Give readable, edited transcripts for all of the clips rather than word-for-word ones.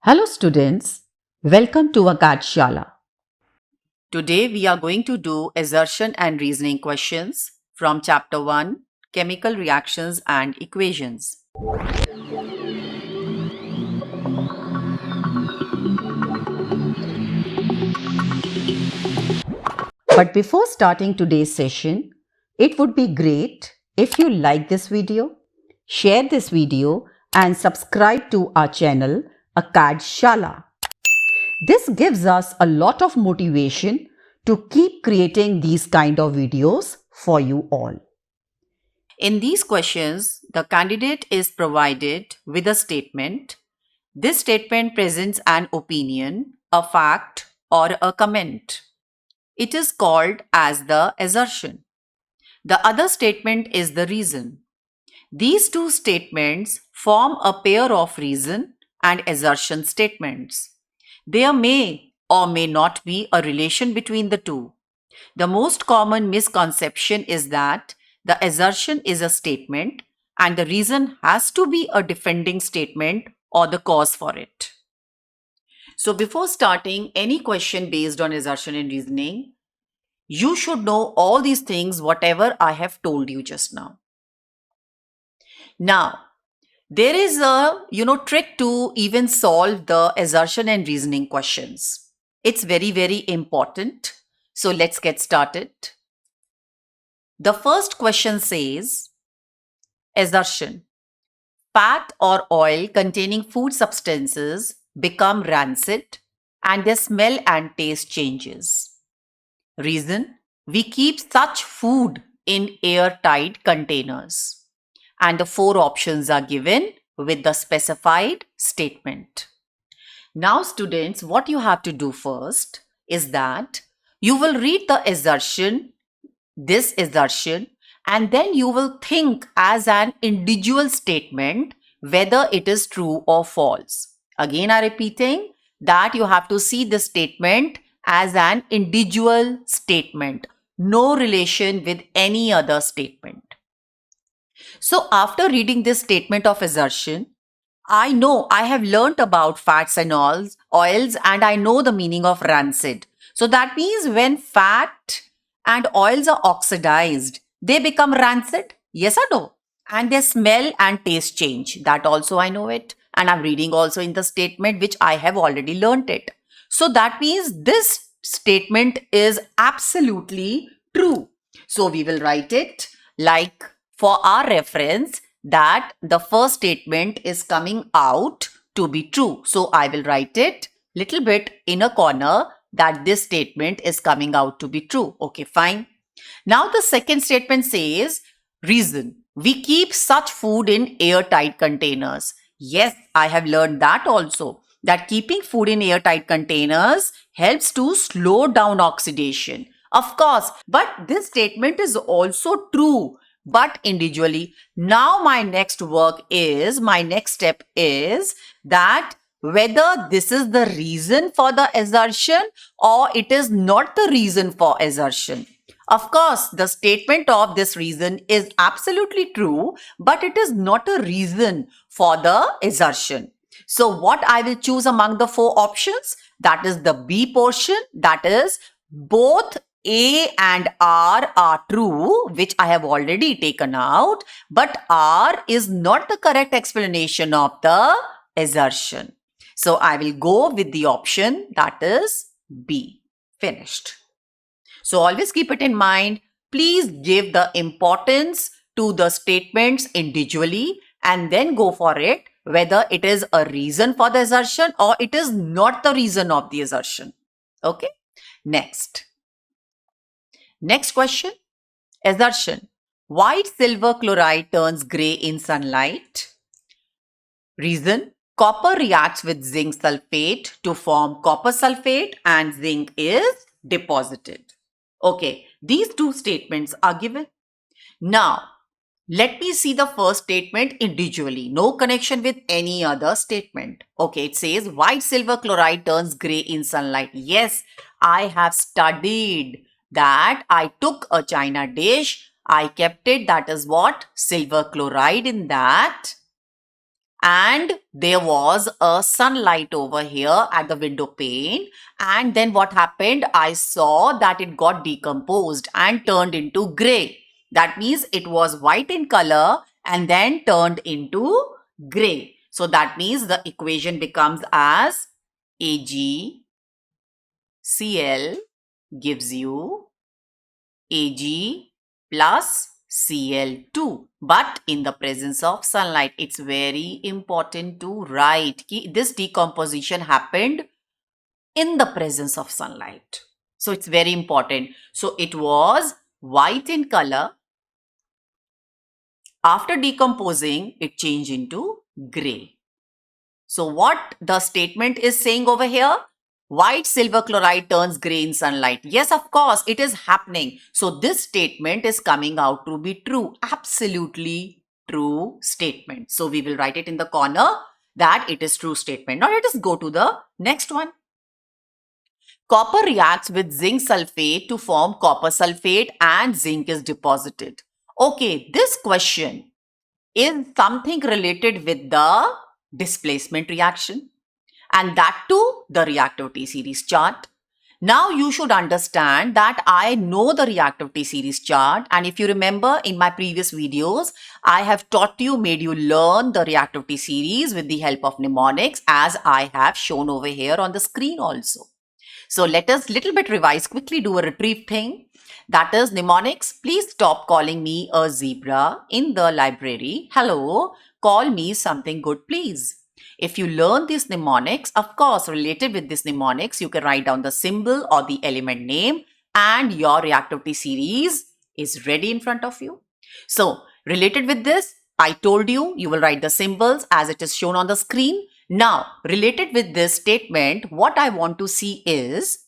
Hello students, welcome to Akadshala. Today we are going to do assertion and reasoning questions from chapter 1, chemical reactions and equations. But before starting today's session, it would be great if you like this video, share this video and subscribe to our channel Akadshala. This gives us a lot of motivation to keep creating these kind of videos for you all. In these questions, the candidate is provided with a statement. This statement presents an opinion, a fact, or a comment. It is called as the assertion. The other statement is the reason. These two statements form a pair of reason and assertion statements. There may or may not be a relation between the two. The most common misconception is that the assertion is a statement and the reason has to be a defending statement or the cause for it. So, before starting any question based on assertion and reasoning, you should know all these things, whatever I have told you just now. Now, there is a trick to even solve the assertion and reasoning questions. It's very, very important. So let's get started. The first question says, assertion. Fat or oil containing food substances become rancid and their smell and taste changes. Reason, we keep such food in airtight containers. And the four options are given with the specified statement. Now, students, what you have to do first is that you will read the assertion, this assertion, and then you will think as an individual statement whether it is true or false. Again, I'm repeating that you have to see the statement as an individual statement, no relation with any other statement. So after reading this statement of assertion, I know I have learnt about fats and oils and I know the meaning of rancid. So that means when fat and oils are oxidized, they become rancid. Yes or no? And their smell and taste change. That also I know it. And I'm reading also in the statement which I have already learnt it. So that means this statement is absolutely true. So we will write it like for our reference that the first statement is coming out to be true. So I will write it little bit in a corner that this statement is coming out to be true. Okay, fine. Now the second statement says reason. We keep such food in airtight containers. Yes, I have learned that also. That keeping food in airtight containers helps to slow down oxidation. Of course, but this statement is also true but individually. Now my next step is that whether this is the reason for the assertion or it is not the reason for assertion. Of course, the statement of this reason is absolutely true, but it is not a reason for the assertion. So what I will choose among the four options, that is the B portion, that is both A and R are true, which I have already taken out, but R is not the correct explanation of the assertion. So I will go with the option that is B. Finished. So always keep it in mind. Please give the importance to the statements individually and then go for it, whether it is a reason for the assertion or it is not the reason of the assertion. Okay. Next question. Assertion. White silver chloride turns gray in sunlight. Reason. Copper reacts with zinc sulfate to form copper sulfate and zinc is deposited. Okay, these two statements are given. Now, let me see the first statement individually. No connection with any other statement. Okay, it says white silver chloride turns gray in sunlight. Yes, I have studied that. I took a china dish. I kept it. That is what? Silver chloride in that. and there was a sunlight over here at the window pane. And then what happened? I saw that it got decomposed and turned into gray. That means it was white in color and then turned into gray. So that means the equation becomes as AgCl gives you Ag plus Cl2. But in the presence of sunlight, it's very important to write this decomposition happened in the presence of sunlight. So it's very important. So it was white in color. After decomposing, it changed into gray. So what the statement is saying over here? White silver chloride turns gray in sunlight. Yes, of course, it is happening. So this statement is coming out to be true. Absolutely true statement. So we will write it in the corner that it is true statement. Now let us go to the next one. Copper reacts with zinc sulfate to form copper sulfate and zinc is deposited. Okay, this question is something related with the displacement reaction, and that too the reactivity series chart. Now you should understand that I know the reactivity series chart, and if you remember in my previous videos, I have taught you, made you learn the reactivity series with the help of mnemonics as I have shown over here on the screen also. So let us little bit revise, quickly do a retrieve thing. That is mnemonics. Please stop calling me a zebra in the library. Hello, call me something good, please. If you learn these mnemonics, of course, related with this mnemonics, you can write down the symbol or the element name and your reactivity series is ready in front of you. So related with this, I told you, you will write the symbols as it is shown on the screen. Now, related with this statement, what I want to see is,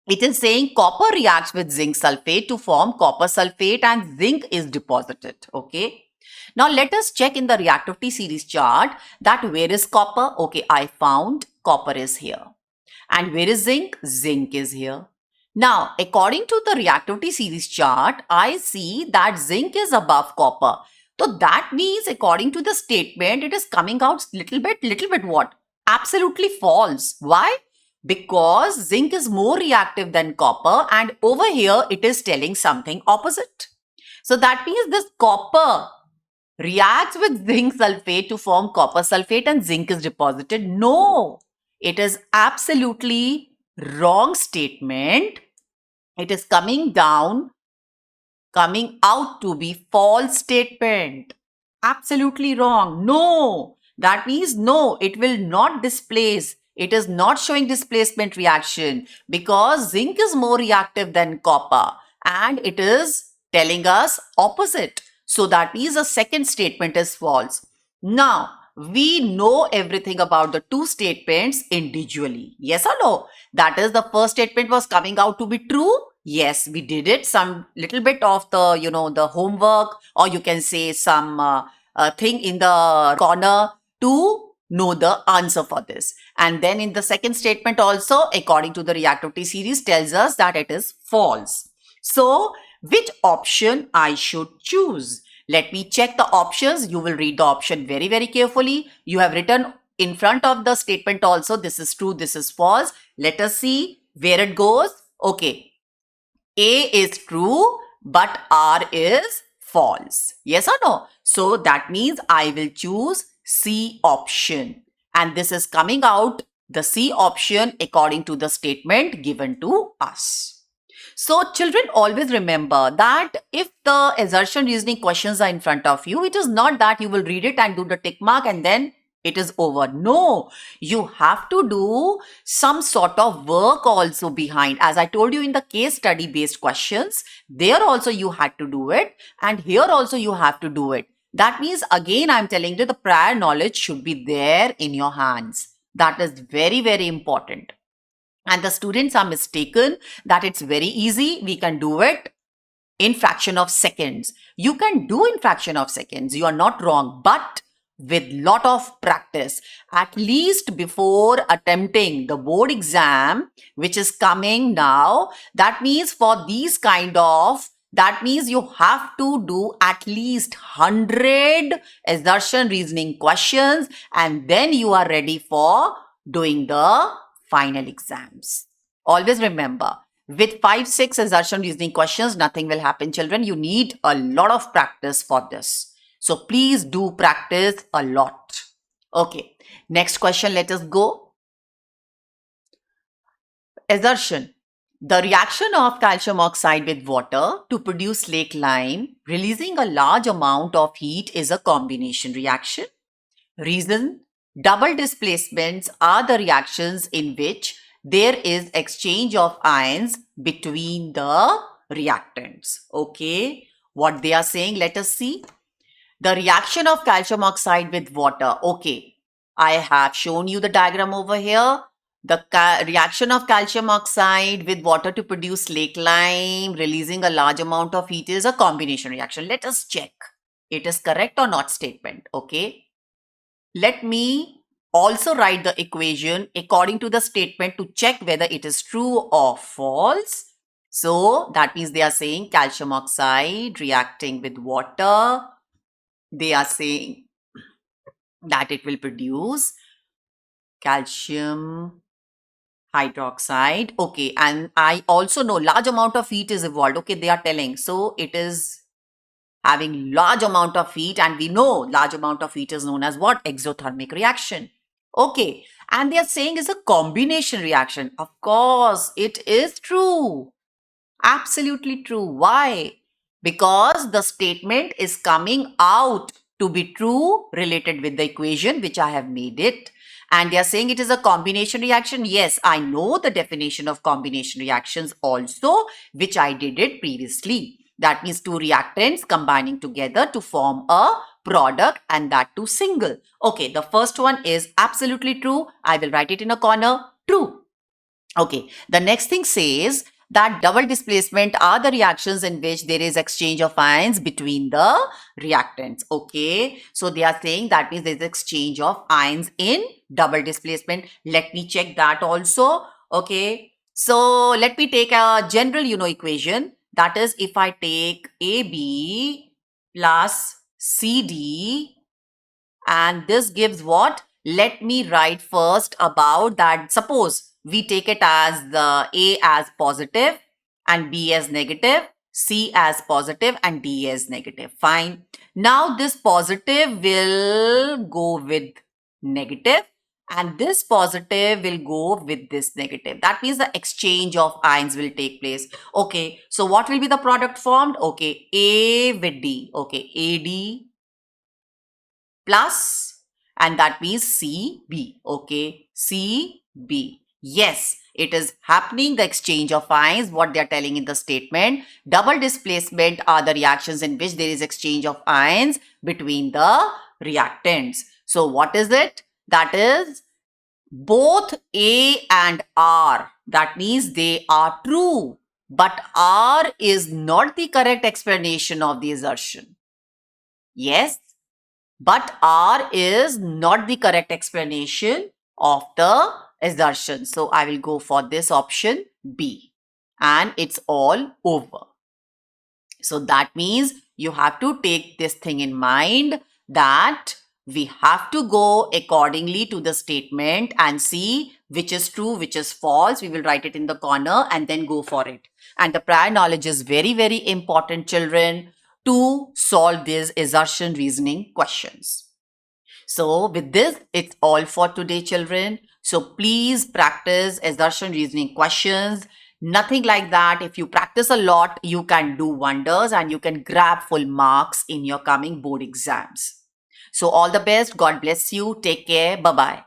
it is saying copper reacts with zinc sulfate to form copper sulfate and zinc is deposited. Okay. Now let us check in the reactivity series chart that where is copper? Okay, I found copper is here. And where is zinc? Zinc is here. Now, according to the reactivity series chart, I see that zinc is above copper. So that means according to the statement, it is coming out little bit what? Absolutely false. Why? Because zinc is more reactive than copper and over here it is telling something opposite. So that means this copper reacts with zinc sulfate to form copper sulfate and zinc is deposited. No, it is absolutely wrong statement. It is coming out to be false statement. Absolutely wrong. No, that means no, it will not displace. It is not showing displacement reaction because zinc is more reactive than copper and it is telling us opposite. So that means the second statement is false. Now, we know everything about the two statements individually. Yes or no? That is, the first statement was coming out to be true. Yes, we did it. Some little bit of the, the homework, or you can say some thing in the corner to know the answer for this. And then in the second statement also, according to the reactivity series, tells us that it is false. So, which option I should choose? Let me check the options. You will read the option very, very carefully. You have written in front of the statement also, this is true, this is false. Let us see where it goes. Okay. A is true, but R is false. Yes or no? So that means I will choose C option. And this is coming out the C option according to the statement given to us. So children, always remember that if the assertion reasoning questions are in front of you, it is not that you will read it and do the tick mark and then it is over. No, you have to do some sort of work also behind. As I told you in the case study based questions, there also you had to do it and here also you have to do it. That means again I'm telling you the prior knowledge should be there in your hands. That is very, very important. And the students are mistaken that it's very easy. We can do it in fraction of seconds. You can do in fraction of seconds. You are not wrong. But with lot of practice, at least before attempting the board exam, which is coming now, that means for these kind of That means you have to do at least 100 assertion reasoning questions, and then you are ready for doing the final exams. Always remember, with 5-6 assertion reasoning questions, nothing will happen, children. You need a lot of practice for this. So please do practice a lot. Okay, next question, let us go. Assertion. The reaction of calcium oxide with water to produce slaked lime, releasing a large amount of heat, is a combination reaction. Reason. Double displacements are the reactions in which there is exchange of ions between the reactants. Okay, what they are saying, let us see. The reaction of calcium oxide with water. Okay, I have shown you the diagram over here. The reaction of calcium oxide with water to produce slaked lime, releasing a large amount of heat, is a combination reaction. Let us check it is correct or not statement. Okay. Let me also write the equation according to the statement to check whether it is true or false. So that means they are saying calcium oxide reacting with water. They are saying that it will produce calcium hydroxide. Okay, and I also know large amount of heat is evolved. Okay, they are telling. So it is having large amount of heat, and we know large amount of heat is known as what? Exothermic reaction. Okay, and they are saying it's a combination reaction. Of course, it is true. Absolutely true. Why? Because the statement is coming out to be true related with the equation which I have made it. And they are saying it is a combination reaction. Yes, I know the definition of combination reactions also, which I did it previously. That means two reactants combining together to form a product, and that too single. Okay, the first one is absolutely true. I will write it in a corner. True. Okay, the next thing says that double displacement are the reactions in which there is exchange of ions between the reactants. Okay, so they are saying that means there is exchange of ions in double displacement. Let me check that also. Okay, so let me take a general equation. That is, if I take AB plus CD, and this gives what? Let me write first about that. Suppose we take it as the A as positive and B as negative, C as positive and D as negative. Fine. Now this positive will go with negative, and this positive will go with this negative. That means the exchange of ions will take place. Okay, so what will be the product formed? Okay, A with D. Okay, AD plus, and that means CB. Okay, CB. Yes, it is happening, the exchange of ions, what they are telling in the statement. Double displacement are the reactions in which there is exchange of ions between the reactants. So what is it? That is both A and R. That means they are true, but R is not the correct explanation of the assertion. Yes, but R is not the correct explanation of the assertion. So I will go for this option B, and it's all over. So that means you have to take this thing in mind, that we have to go accordingly to the statement and see which is true, which is false. We will write it in the corner and then go for it. And the prior knowledge is very, very important, children, to solve these assertion reasoning questions. So with this, it's all for today, children. So please practice assertion reasoning questions. Nothing like that. If you practice a lot, you can do wonders and you can grab full marks in your coming board exams. So all the best. God bless you. Take care. Bye-bye.